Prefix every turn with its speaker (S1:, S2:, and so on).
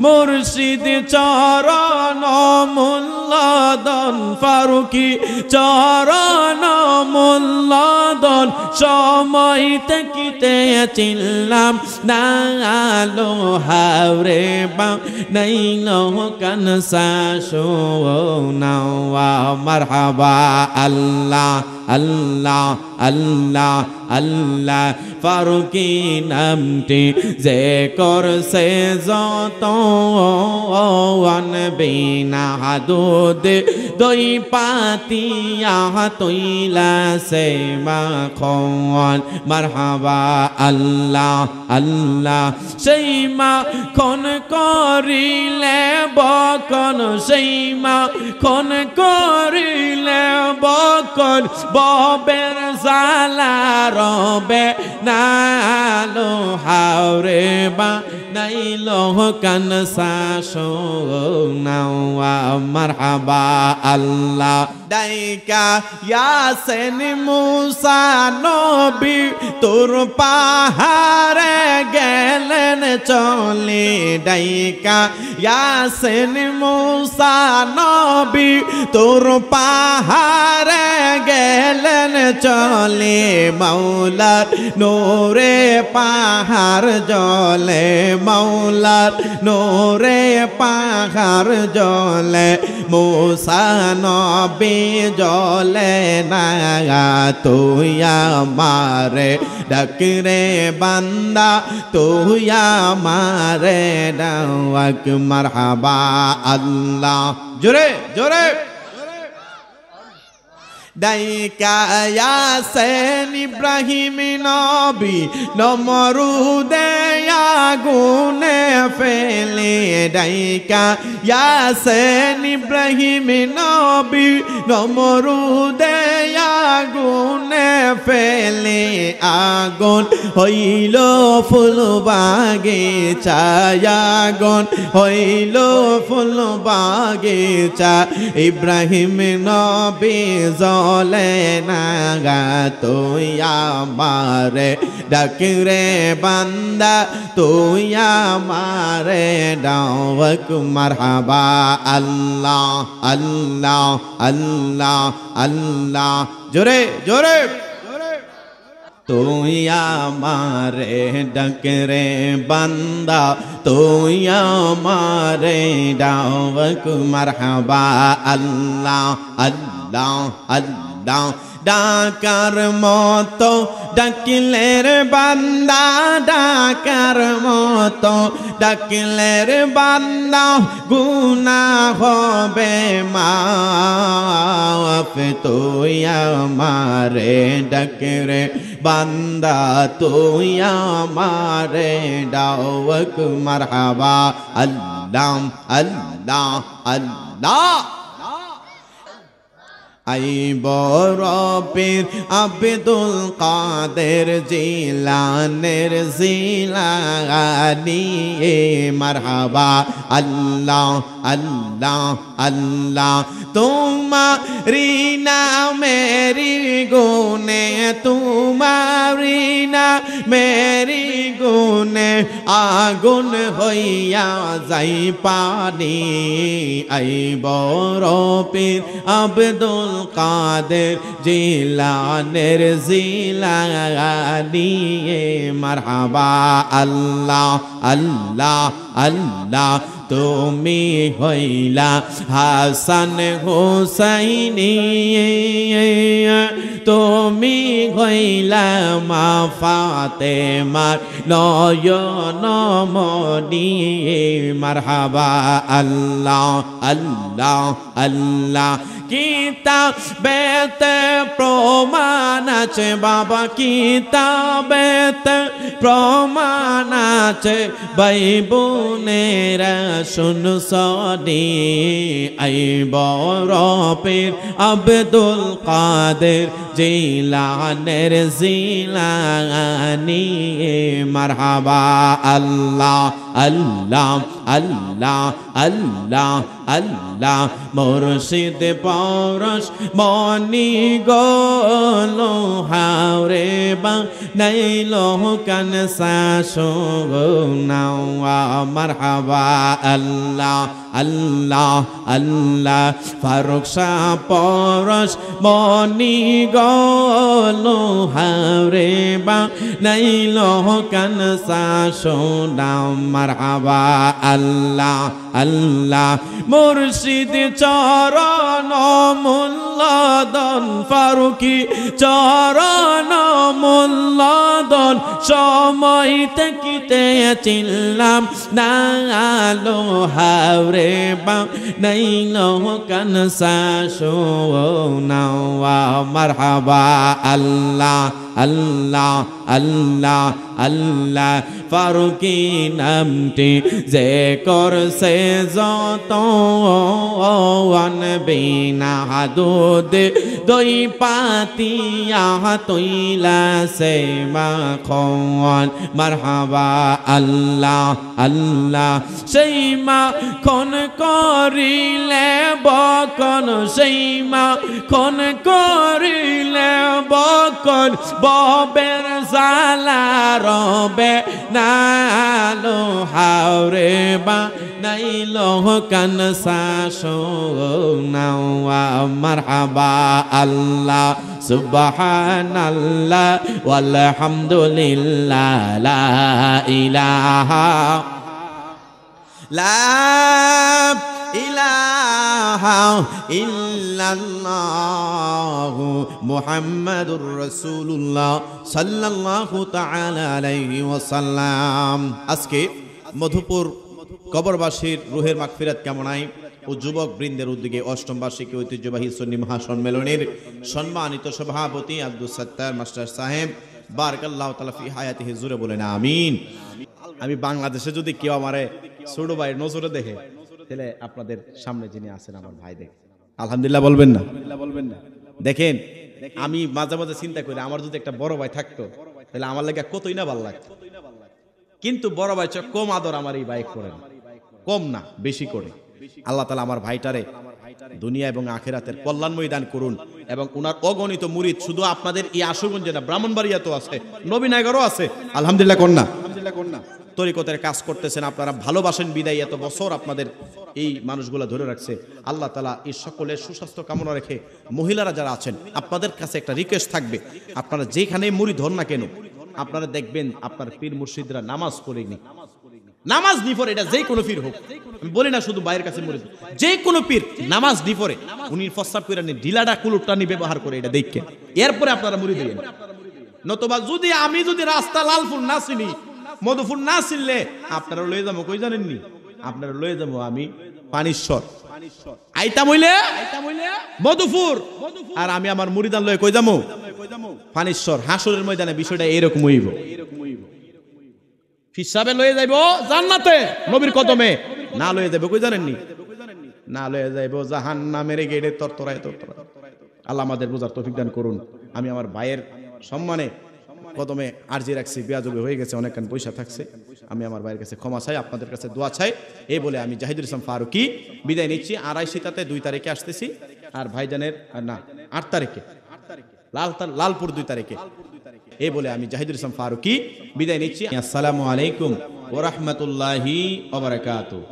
S1: মুর্শিদ চরণ মূল্যদন ফারুকি চরণ মূল্যদন সময় থাকিতে চিনলাম না আলো হাওরে বা নাইল কানসা শোনাওয়া মারহাবা আল্লাহ আল্লাহ আল্লাহ আল্লাহ ফারুকি নামটি যে করছে যত আনবিনা দুধ দই পাতিয়া তৈলা সে মাখন মারহাবা আল্লাহ আল্লাহ সেই মাখন করিলে বকন সেই মাখন করিলে বকন ববের জালা রবে নালো হাওরে বা নাইলো কানসা শোনাওয়া মারহাবা আল্লাহ ডাইকা ইয়াসিন মুসা নবী তোর পাহাড়ে গেলেন চলে ডাইকা ইয়াসিন মুসা নবী তোর পাহাড়ে গেলেন চলে মাওলার নূরে পাহাড় জ্বলে মাওলার নূরে পাহাড় জ্বলে মুসা নবী জ্বলে না তুই আমারে ডাকরে বান্দা তুই আমারে ডাক মারহাবা আল্লাহ জোরে জোরে ডাইকা ইয়াসিন ইব্রাহিম নবী নমরুদে আগুনে ফেলে ডাইকা ইয়াসিন ইব্রাহিম নবী নমরুদে আগুনে ফেলে আগুন হইল ফুল বাগিচা আগুন হইল ফুল বাগিচা ইব্রাহিম নবী জ্বলে না তুই আমারে ডাকরে বান্দা তুই আমারে ডাক মারহাবা আল্লাহ আল্লাহ আল্লাহ আল্লাহ জোরে জোরে তুই আমারে ডাকরে বান্দা তুই আমারে ডাক মারহাবা আল্লাহ আল্লাহ আল্লাহ ডাকার মতো ডাকিলের বান্দা ডাকার মতো ডাকিলের বান্দা গুনাহ হবে মাফ তুই আমারে ডাকরে বান্দা তুই আমারে ডাক মারহাবা আল্লাহ আল্লাহ আল্লাহ আই বড় পীর আব্দুল কাদের জিলানের জিলানি মারহাবা আল্লাহ আল্লাহ আল্লাহ তোমারি নামেরি গুনে তোমারি নামেরি গুনে আগুন হইয়া যাই পানি আই বড় পীর আব্দুল কাদের জিলানের জিলানি মারহাবা আল্লাহ আল্লাহ আল্লাহ তুমি হইলা হাসান হুসাইনি তুমি হইলা মা ফাতেমার নয়ন মনি মারহাবা আল্লাহ আল্লাহ আল্লাহ কিতাবেতে প্রমাণ আছে বাবা কিতাবেতে প্রমাণ আছে ভাই বোনেরা শুন সনি আই বড় পীর আব্দুল কাদের জিলানের জিলানি মারহাবা আল্লাহ আল্লাহ আল্লাহ আল্লাহ আল্লাহ মুর্শিদ পরশ মনি গোলো হাওরে বা নাইলো কানসা শোনাওয়া মারহাবা আল্লাহ আল্লাহ আল্লাহ ফারুক শাহ পরশ মনি গলো হারে বা নাইল কানসা সোনা মারহাবা আল্লাহ আল্লাহ মুর্শিদ চরণ মুল্লাদন ফারুকি চরণ মুল্লাদন সময় থাকিতে চিনলাম না আলো হাওরে বা নাইল কানসা সোনা মারহাবা আল্লাহ আল্লাহ আল্লাহ আল্লাহ ফারুকি নামটি যে করছে যত বিনা দুধ দই পাতিয়া তৈলা সে মাখন মারহাবা আল্লাহ আল্লাহ সেই মাখন করিলে বকন সেই মাখন করিলে বকন ববের জালা রবে নালো হাওরে বা নাইলো কানসা সোনা মারহাবা আল্লাহ সুবহানাল্লাহ ওয়ালহামদুলিল্লাহ লা ইলাহা ইল্লাল্লাহু মুহাম্মাদুর রাসূলুল্লাহ সাল্লাল্লাহু তাআলা আলাইহি ওয়াসাল্লাম। আজকে মধুপুর কবরবাসীর রুহের মাগফিরাত কামনায় ও যুবক বৃন্দের উদ্যোগে অষ্টম বার্ষিকী ঐতিহ্যবাহী সুন্নি মহাসম্মেলনের সম্মানিত সভাপতি আব্দুল সত্তার মাস্টার সাহেব বারাকাল্লাহু তাআলা ফি হায়াতিহি জুরে বলেন আমিন। আমি বাংলাদেশে যদি কেউ আমারে ছোট ভাইয়ের নজরে দেখে তাহলে আপনাদের সামনে যিনি আছেন আমার ভাই দেখে আলহামদুলিল্লাহ বলবেন না? দেখেন আমি মাঝে মাঝে চিন্তা করি আমার যদি একটা বড় ভাই থাকতো তাহলে আমার লাগে কতই না ভালো লাগতো, কিন্তু বড় ভাই চেয়ে কম আদর আমার এই ভাই করে না, কম না বেশি করে। আল্লাহ তাআলা আমার ভাইটারে দুনিয়া এবং আখিরাতের কল্যাণময় দান করুন এবং উনার অগণিত মুরিদ শুধু আপনাদের এই আশুগঞ্জে না, ব্রাহ্মণবাড়িয়াতেও আছে, নবীনগরও আছে। আলহামদুলিল্লাহ কন্যা তরিকতের কাজ করতেছেন, আপনারা ভালোবাসেন বিদায় এত বছর আপনাদের এই মানুষগুলো ধরে রাখছে। আল্লাহ তাআলা এই সকলের সুস্বাস্থ্য কামনা রেখে মহিলারা যারা আছেন আপনাদের কাছে একটা রিকোয়েস্ট থাকবে, আপনারা যেখানে মুরিদ হন না কেন আপনারা দেখবেন আপনার পীর মুর্শিদরা নামাজ পড়েনি, নামাজ নি পড়ে, এটা যে কোনো পীর হোক, আমি বলি না শুধু বাইরের কাছে মুরিদ, যে কোনো পীর নামাজ নি পড়ে উনি প্রস্তাব করে নি ঢিলাটা কুলুটটা নি ব্যবহার করে, এটা দেখেন এরপরে আপনারা মুরিদ হইয়েন। নতুবা যদি আমি যদি রাস্তা লালফুল না চিনি মধুপুর না চিনলে আপনারা লয়ে যাবো কই জানেননি, আপনারা লয়ে যাবো আমি পানিশ্বর আইতাম হইলে মধুপুর, আর আমি আমার মুরিদান লয়ে কই যাবো পানিশ্বর। হাসরের ময়দানে বিষয়টা এরকম হইব, হিসাবে লয়ে যাইব জান্নাতে নবীর কদমে, না লয়ে যাইব কই জানেননি, না লয়ে যাইব জাহান্নামের গেটে তরতরায় তরতরায়। আল্লাহ আমাদের বোঝার তৌফিক দান করুন। আমি আমার ভাইয়ের সম্মানে কদমে আরজি রাখছি, বেয়াদবি হয়ে গেছে, অনেকক্ষণ পয়সা থাকছে, আমি আমার ভাইয়ের কাছে ক্ষমা চাই, আপনাদের কাছে দোয়া চাই। এই বলে আমি জাহিদুল ইসলাম ফারুকি বিদায় নিচ্ছি। আড়াইশিতাতে 2 তারিখে আসতেছি, আর ভাইজানের না 8 তারিখে লালপুর 2 তারিখে। এই বলে আমি জাহিদুল ইসলাম ফারুকি বিদায় নিচ্ছি। আসসালামু আলাইকুম ওয়া রাহমাতুল্লাহি ওয়া বারাকাতুহু।